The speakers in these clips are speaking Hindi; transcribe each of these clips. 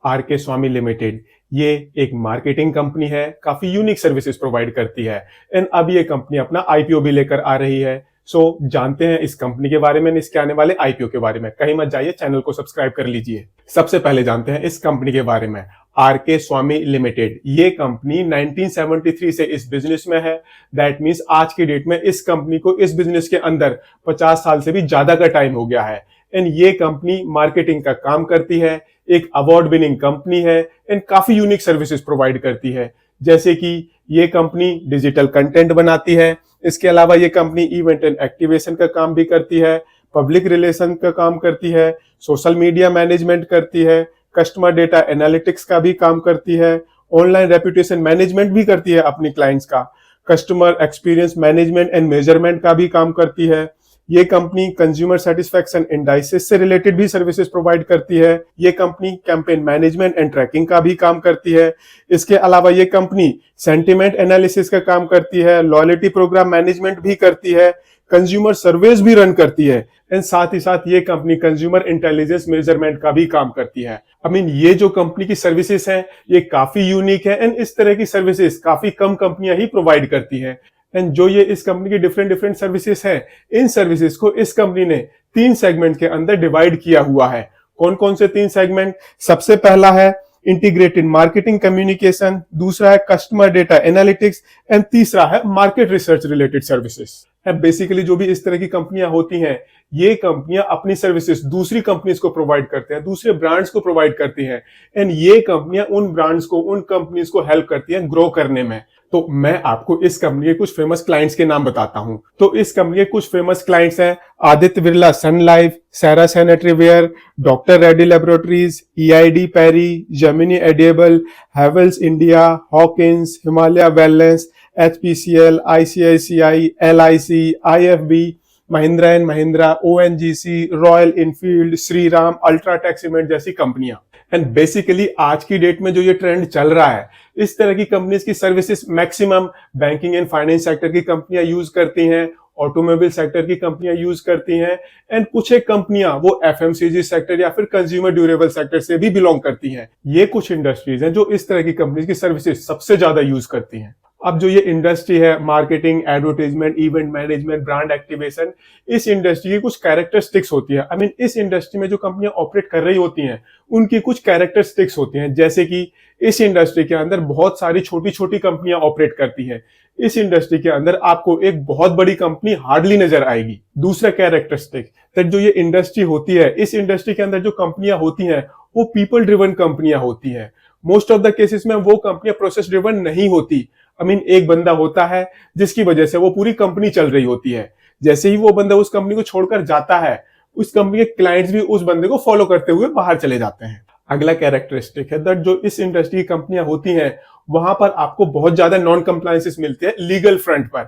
आर के स्वामी लिमिटेड ये एक मार्केटिंग कंपनी है, काफी यूनिक सर्विसेज प्रोवाइड करती है एंड अब ये कंपनी अपना आईपीओ भी लेकर आ रही है। जानते हैं इस कंपनी के बारे में, इसके आने वाले आईपीओ के बारे में। कहीं मत जाइए, चैनल को सब्सक्राइब कर लीजिए। सबसे पहले जानते हैं इस कंपनी के बारे में। आर के स्वामी लिमिटेड ये कंपनी 1973 से इस बिजनेस में है। दैट मीन्स आज की डेट में इस कंपनी को इस बिजनेस के अंदर 50 साल से भी ज्यादा का टाइम हो गया है एंड ये कंपनी मार्केटिंग का काम करती है, एक अवार्ड विनिंग कंपनी है एंड काफी यूनिक सर्विसेज प्रोवाइड करती है। जैसे कि ये कंपनी डिजिटल कंटेंट बनाती है, इसके अलावा ये कंपनी इवेंट एंड एक्टिवेशन का काम भी करती है, पब्लिक रिलेशन का काम करती है, सोशल मीडिया मैनेजमेंट करती है, कस्टमर डेटा एनालिटिक्स का भी काम करती है, ऑनलाइन रेपुटेशन मैनेजमेंट भी करती है अपनी क्लाइंट्स का, customer experience management and measurement का भी काम करती है। ये कंपनी कंज्यूमर सेटिस्फैक्शन इंडाइसेस से रिलेटेड भी सर्विसेज प्रोवाइड करती है। ये company campaign management and tracking का भी काम करती है। इसके अलावा ये कंपनी सेंटिमेंट एनालिसिस का काम करती है, लॉयल्टी प्रोग्राम मैनेजमेंट भी करती है, कंज्यूमर सर्वेज भी रन करती है एंड साथ ही साथ ये कंपनी कंज्यूमर इंटेलिजेंस मेजरमेंट का भी काम करती है। ये जो कंपनी की सर्विसेज हैं ये काफी यूनिक है एंड इस तरह की सर्विसेज काफी कम कंपनियां ही प्रोवाइड करती हैं। एंड जो ये इस कंपनी की डिफरेंट सर्विसेज हैं, इन सर्विसेज को इस कंपनी ने 3 सेगमेंट के अंदर डिवाइड किया हुआ है। कौन कौन से 3 सेगमेंट? सबसे पहला है इंटीग्रेटेड मार्केटिंग कम्युनिकेशन, दूसरा है कस्टमर डेटा एनालिटिक्स एंड तीसरा है market research related services. Basically जो भी इस तरह की कंपनियां होती हैं, ये कंपनियां अपनी सर्विसेज दूसरी कंपनीज को प्रोवाइड करते हैं, दूसरे ब्रांड्स को प्रोवाइड करती हैं एंड ये कंपनियां उन ब्रांड्स को, उन कंपनीज को हेल्प करती हैं ग्रो करने में। तो मैं आपको इस कंपनी के कुछ फेमस क्लाइंट्स के नाम बताता हूं। तो इस कंपनी के कुछ फेमस क्लाइंट्स हैं Aditya Birla Sun Life, Sara sanitary ware, doctor Reddy laboratories, EID Parry, Gemini edible, Havells India, Hawkins, Himalaya wellness, HPCL, ICICI, LIC, IFB, Mahindra and Mahindra, ONGC, Royal Enfield, Shriram, UltraTech cement जैसी कंपनियां। एंड बेसिकली आज की डेट में जो ये ट्रेंड चल रहा है, इस तरह की कंपनीज की services maximum banking and finance sector की कंपनियां यूज करती हैं, ऑटोमोबाइल सेक्टर की कंपनियां यूज करती हैं एंड कुछ एक कंपनियां वो एफएमसीजी सेक्टर या फिर कंज्यूमर ड्यूरेबल सेक्टर से भी बिलोंग करती हैं। ये कुछ इंडस्ट्रीज हैं जो इस तरह की कंपनीज की सर्विसेज सबसे ज्यादा यूज करती हैं। अब जो ये इंडस्ट्री है, marketing, advertisement, event management, brand activation, इस इंडस्ट्री की कुछ कैरेक्टरिस्टिक्स होती है। इस इंडस्ट्री में जो कंपनियां ऑपरेट कर रही होती हैं उनकी कुछ कैरेक्टरिस्टिक्स होती हैं। जैसे कि इस इंडस्ट्री के अंदर बहुत सारी छोटी छोटी कंपनियां ऑपरेट करती हैं। इस इंडस्ट्री के अंदर आपको एक बहुत बड़ी कंपनी हार्डली नजर आएगी। दूसरा कैरेक्टरिस्टिक दैट जो ये इंडस्ट्री होती है, इस इंडस्ट्री के अंदर जो कंपनियां होती हैं वो पीपल ड्रिवन कंपनियां होती हैं। मोस्ट ऑफ द केसेस में वो कंपनियां प्रोसेस ड्रिवन नहीं होती। एक बंदा होता है जिसकी वजह से वो पूरी कंपनी चल रही होती है। जैसे ही वो बंदा उस कंपनी को छोड़कर जाता है, उस कंपनी के क्लाइंट्स भी उस बंदे को फॉलो करते हुए बाहर चले जाते हैं। अगला कैरेक्टरिस्टिक है दैट जो इस इंडस्ट्री की कंपनियां होती हैं वहां पर आपको बहुत ज्यादा नॉन कंप्लायंसेस मिलते हैं लीगल फ्रंट पर।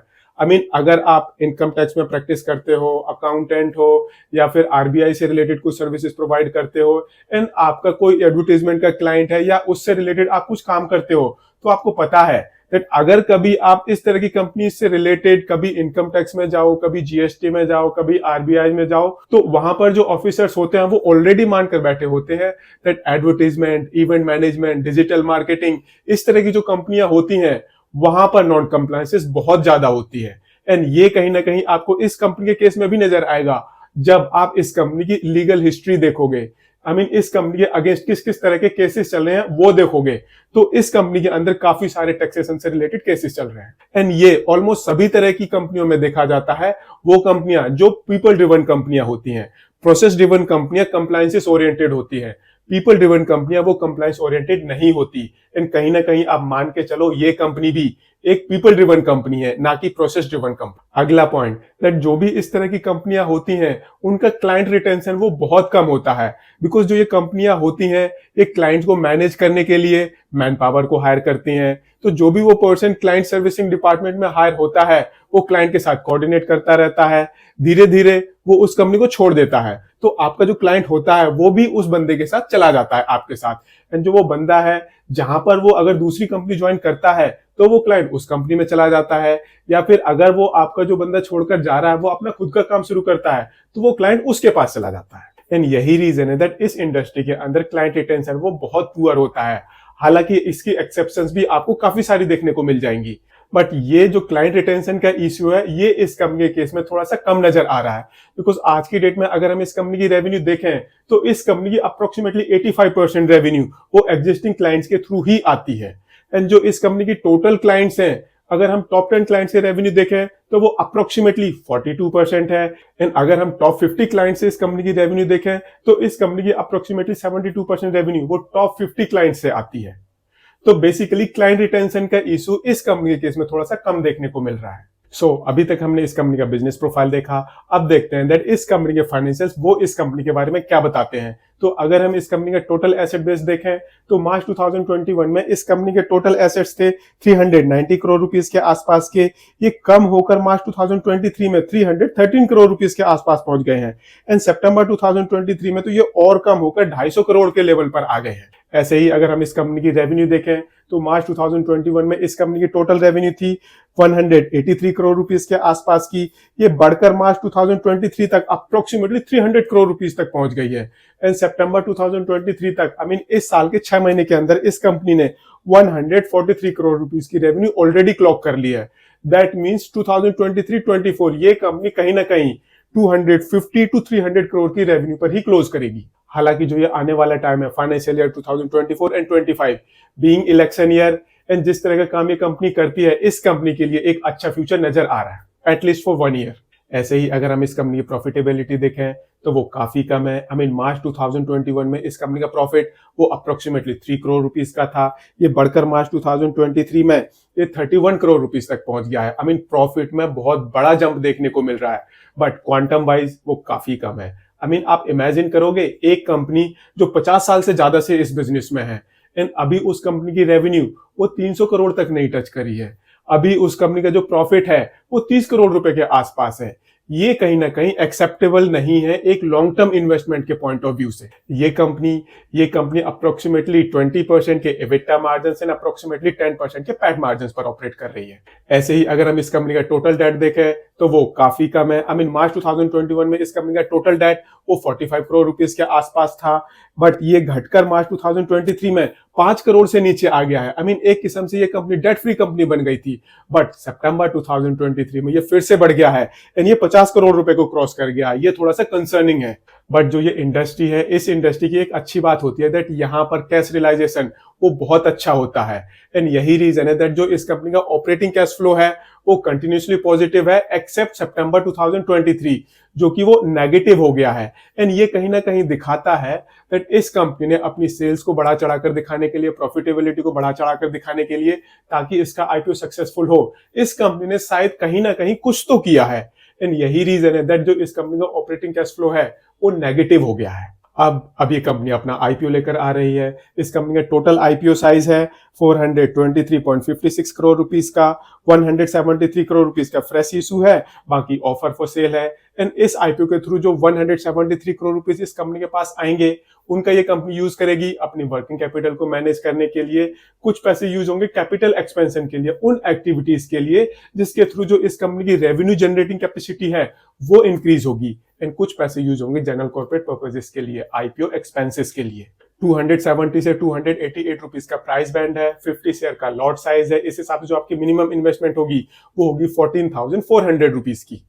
अगर आप इनकम टैक्स में प्रैक्टिस करते हो, अकाउंटेंट हो या फिर आरबीआई से रिलेटेड कुछ सर्विसेज प्रोवाइड करते हो एंड आपका कोई एडवर्टाइजमेंट का क्लाइंट है या उससे रिलेटेड आप कुछ काम करते हो, तो आपको पता है दैट अगर कभी आप इस तरह की कंपनी से रिलेटेड कभी इनकम टैक्स में जाओ, कभी जीएसटी में जाओ, कभी आरबीआई में जाओ, तो वहां पर जो ऑफिसर्स होते हैं वो ऑलरेडी मानकर बैठे होते हैं that advertisement, event management, digital marketing, इस तरह की जो कंपनियां होती हैं वहां पर नॉन कंप्लायंसेस बहुत ज्यादा होती है। एंड ये कहीं ना कहीं आपको इस कंपनी के केस में भी नजर आएगा जब आप इस कंपनी की लीगल हिस्ट्री देखोगे। इस कंपनी के अगेंस्ट किस किस तरह के केसेस चल रहे हैं वो देखोगे, तो इस कंपनी के अंदर काफी सारे टैक्सेशन से रिलेटेड केसेस चल रहे हैं। एंड ये ऑलमोस्ट सभी तरह की कंपनियों में देखा जाता है। वो कंपनियां जो पीपल ड्रिवन कंपनियां होती हैं, प्रोसेस ड्रिवन कंपनियां कंप्लायंसेस ओरिएंटेड होती है, पीपल ड्रिवन कंपनियां वो कंप्लायंस ओरिएंटेड नहीं होती। एंड कहीं ना कहीं आप मान के चलो ये कंपनी भी एक पीपल ड्रिवन कंपनी है, ना कि प्रोसेस ड्रिवन कंपनी। अगला पॉइंट दैट जो भी इस तरह की कंपनियां होती हैं उनका क्लाइंट रिटेंशन वो बहुत कम होता है। बिकॉज जो ये कंपनियां होती हैं एक क्लाइंट को मैनेज करने के लिए मैन पावर को हायर करती हैं, तो जो भी वो पर्सन क्लाइंट सर्विसिंग डिपार्टमेंट में हायर होता है वो क्लाइंट के साथ कोऑर्डिनेट करता रहता है, धीरे धीरे वो उस कंपनी को छोड़ देता है, तो आपका जो क्लाइंट होता है वो भी उस बंदे के साथ चला जाता है आपके साथ। एंड जो वो बंदा है जहां पर वो अगर दूसरी कंपनी ज्वाइन करता है तो वो क्लाइंट उस कंपनी में चला जाता है, या फिर अगर वो आपका जो बंदा छोड़कर जा रहा है वो अपना खुद का काम शुरू करता है तो वो क्लाइंट उसके पास चला जाता है। एंड यही रीजन है दैट इस इंडस्ट्री के अंदर क्लाइंट रिटेंशन वो बहुत पुअर होता है। हालांकि इसकी एक्सेप्शंस भी आपको काफी सारी देखने को मिल जाएंगी, बट ये जो क्लाइंट रिटेंशन का इश्यू है ये इस कंपनी के केस में थोड़ा सा कम नजर आ रहा है। बिकॉज आज की डेट में अगर हम इस कंपनी की रेवेन्यू देखें तो इस कंपनी की अप्रोक्सीमेटली 85% रेवेन्यू वो एग्जिस्टिंग क्लाइंट्स के थ्रू ही आती है। एंड जो इस कंपनी की टोटल क्लाइंट्स हैं, अगर हम टॉप 10 क्लाइंट्स के रेवेन्यू देखें तो वो अप्रोक्सीमेटली 42% है। एंड अगर हम टॉप 50 क्लाइंट्स से इस कंपनी की रेवेन्यू देखें तो इस कंपनी की अप्रोक्सीमेटली 72% रेवेन्यू वो टॉप 50 क्लाइंट्स से आती है। तो बेसिकली क्लाइंट रिटेंशन का इशू इस कंपनी के केस में थोड़ा सा कम देखने को मिल रहा है। अभी तक हमने इस कंपनी का बिजनेस प्रोफाइल देखा। अब देखते हैं दैट इस कंपनी के फाइनेंशियल्स वो इस कंपनी के बारे में क्या बताते हैं। तो अगर हम इस कंपनी का टोटल एसेट बेस देखें तो मार्च 2021 में इस कंपनी के टोटल एसेट्स थे 390 करोड़ रुपीस के आसपास के। ये कम होकर मार्च 2023 में 313 करोड़ रुपीस के आसपास पहुंच गए हैं। एंड सितंबर 2023 में तो ये और कम होकर 250 करोड़ के लेवल पर आ गए हैं। ऐसे ही अगर हम इस कंपनी की रेवेन्यू देखें तो मार्च 2021 में इस कंपनी की टोटल रेवेन्यू थी 183 करोड़ रुपीस के आसपास की। ये बढ़कर मार्च 2023 तक अप्रोक्सीमेटली 300 करोड़ रुपीस तक पहुंच गई है। एंड सितंबर 2023 तक इस साल के 6 महीने के अंदर इस कंपनी ने 143 करोड़ रुपीस की रेवेन्यू ऑलरेडी क्लॉक कर ली है। दैट मींस 2023-24 ये कंपनी कहीं ना कहीं 250 टू 300 करोड़ की रेवेन्यू पर ही क्लोज करेगी। हालांकि जो ये आने वाला टाइम है financial year 2024 and 25 being election year and जिस तरह का काम ये कंपनी करती है, इस कंपनी के लिए एक अच्छा फ्यूचर नजर आ रहा है एटलीस्ट फॉर 1 ईयर। ऐसे ही अगर हम इस कंपनी की प्रॉफिटेबिलिटी देखें तो वो काफी कम है। मार्च 2021 में इस कंपनी का प्रॉफिट वो अप्रोक्सीमेटली 3 करोड़ रुपीस का था। ये बढ़कर मार्च 2023 में ये 31 करोड़ रुपीस तक पहुंच गया है। प्रॉफिट में बहुत बड़ा जंप देखने को मिल रहा है, बट क्वांटम वाइज वो काफी कम है। आप इमेजिन करोगे एक कंपनी जो 50 साल से ज्यादा से इस बिजनेस में है एंड अभी उस कंपनी की रेवेन्यू वो 300 करोड़ तक नहीं टच करी है। अभी उस कंपनी का जो प्रॉफिट है वो 30 करोड़ रुपए के आसपास है। ये कहीं ना कहीं एक्सेप्टेबल नहीं है एक लॉन्ग टर्म इन्वेस्टमेंट के पॉइंट ऑफ व्यू से। ये कंपनी अप्रोक्सीमेटली 20% के एबिटा मार्जिन एंड अप्रोक्सीमेटली 10% के पैट मार्जिन पर ऑपरेट कर रही है। ऐसे ही अगर हम इस कंपनी का टोटल डेट देखें तो वो काफी कम है। मार्च 2021 में इस कंपनी का टोटल डेट वो 45 करोड़ रुपीस के आसपास था, बट ये घटकर मार्च 2023 में 5 करोड़ से नीचे आ गया है। एक किस्म से ये कंपनी डेट फ्री कंपनी बन गई थी, बट सितंबर 2023 में ये फिर से बढ़ गया है एंड ये 50 करोड़ रुपए को क्रॉस कर गया। ये थोड़ा सा कंसर्निंग है। बट जो ये इंडस्ट्री है, इस इंडस्ट्री की एक अच्छी बात होती है दैट यहाँ पर कैश रियलाइजेशन वो बहुत अच्छा होता है। एंड यही रीजन है दैट जो इस कंपनी का ऑपरेटिंग कैश फ्लो है वो कंटिन्यूसली पॉजिटिव है एक्सेप्ट सितंबर 2023 जो कि वो नेगेटिव हो गया है। एंड ये कहीं ना कहीं दिखाता है दैट इस कंपनी ने अपनी सेल्स को बढ़ा चढ़ाकर दिखाने के लिए, प्रॉफिटेबिलिटी को बढ़ा चढ़ाकर दिखाने के लिए, ताकि इसका आईपीओ सक्सेसफुल हो, इस कंपनी ने शायद कहीं ना कहीं कुछ तो किया है। एंड यही रीजन है दैट जो इस कंपनी का ऑपरेटिंग कैश फ्लो है वो नेगेटिव हो गया है। अब ये कंपनी अपना आईपीओ लेकर आ रही है। इस कंपनी का टोटल आईपीओ साइज है 423.56 करोड़ रुपीस का। 173 करोड़ रुपीस का फ्रेश इशू है, बाकी ऑफर फॉर सेल है। एंड इस आईपीओ के थ्रू जो 173 करोड़ रुपीस इस कंपनी के पास आएंगे उनका ये कंपनी यूज करेगी अपनी वर्किंग कैपिटल को मैनेज करने के लिए। कुछ पैसे यूज होंगे कैपिटल एक्सपेंशन के लिए, उन एक्टिविटीज के लिए जिसके थ्रू जो इस कंपनी की रेवेन्यू जनरेटिंग कैपेसिटी है वो इंक्रीज होगी। एंड कुछ पैसे यूज होंगे जनरल कॉर्पोरेट पर्पसेस के लिए, आईपीओ एक्सपेंसेस के लिए। 270 से 288 रुपीस का प्राइस बैंड है। 50 शेयर का लॉट साइज है। इस हिसाब से जो आपकी मिनिमम इन्वेस्टमेंट होगी वो होगी 14,400 रुपीस की।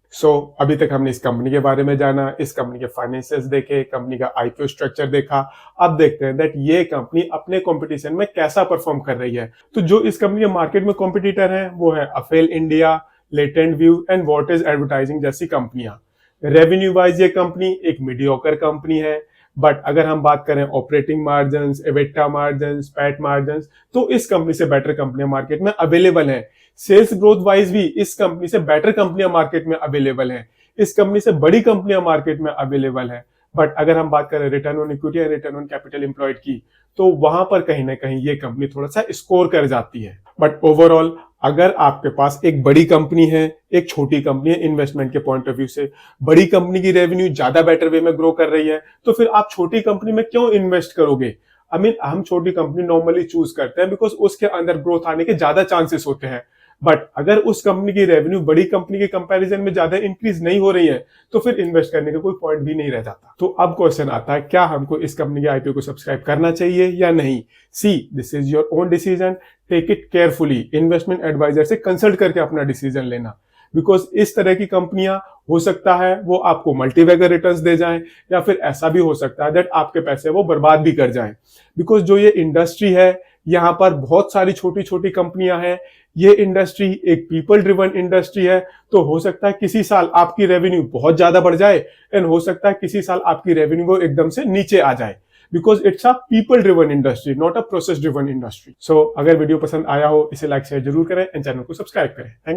अभी तक हमने इस कंपनी के बारे में जाना, इस कंपनी के फाइनेंशियल्स देखे, कंपनी का आईपीओ स्ट्रक्चर देखा। अब देखते हैं दैट ये कंपनी अपने कंपटीशन में कैसा परफॉर्म कर रही है। तो जो इस कंपनी के मार्केट में कॉम्पिटिटर है वो है Affle India, latent view and wattage advertising जैसी कंपनियां। रेवेन्यू वाइज ये कंपनी एक मीडियोकर कंपनी है, बट अगर हम बात करें operating margin, EBITDA margin, PAT margin, तो इस कंपनी से बेटर कंपनियां मार्केट में अवेलेबल हैं। सेल्स ग्रोथ वाइज भी इस कंपनी से बेटर कंपनियां मार्केट में अवेलेबल हैं। इस कंपनी से बड़ी कंपनियां मार्केट में अवेलेबल हैं। बट अगर हम बात करें रिटर्न ऑन इक्विटी या रिटर्न ऑन कैपिटल एम्प्लॉयड की, तो वहां पर कहीं ना कहीं ये कंपनी थोड़ा सा स्कोर कर जाती है। बट ओवरऑल अगर आपके पास एक बड़ी कंपनी है, एक छोटी कंपनी है, इन्वेस्टमेंट के पॉइंट ऑफ व्यू से बड़ी कंपनी की रेवेन्यू ज्यादा बेटर वे में ग्रो कर रही है, तो फिर आप छोटी कंपनी में क्यों इन्वेस्ट करोगे? हम छोटी कंपनी नॉर्मली चूज करते हैं बिकॉज उसके अंदर ग्रोथ आने के ज्यादा चांसेस होते हैं। बट अगर उस कंपनी की रेवेन्यू बड़ी कंपनी के कंपैरिजन में ज्यादा इंक्रीज नहीं हो रही है तो फिर इन्वेस्ट करने का कोई पॉइंट भी नहीं रह जाता। तो अब क्वेश्चन आता है, क्या हमको इस कंपनी के आईपीओ को सब्सक्राइब करना चाहिए या नहीं? See, this is your own decision, take it carefully, investment advisor से कंसल्ट करके अपना डिसीजन लेना। बिकॉज इस तरह की कंपनियां हो सकता है वो आपको मल्टीवैगर रिटर्न्स दे जाएं, या फिर ऐसा भी हो सकता है दैट आपके पैसे वो बर्बाद भी कर जाएं। बिकॉज जो ये इंडस्ट्री है, यहाँ पर बहुत सारी छोटी छोटी कंपनियां हैं, ये इंडस्ट्री एक पीपल ड्रिवन इंडस्ट्री है। तो हो सकता है किसी साल आपकी रेवेन्यू बहुत ज्यादा बढ़ जाए एंड हो सकता है किसी साल आपकी रेवेन्यू वो एकदम से नीचे आ जाए, because it's a people driven industry, not a process driven industry. So अगर वीडियो पसंद आया हो इसे लाइक शेयर जरूर करें एंड चैनल को सब्सक्राइब करें। थैंक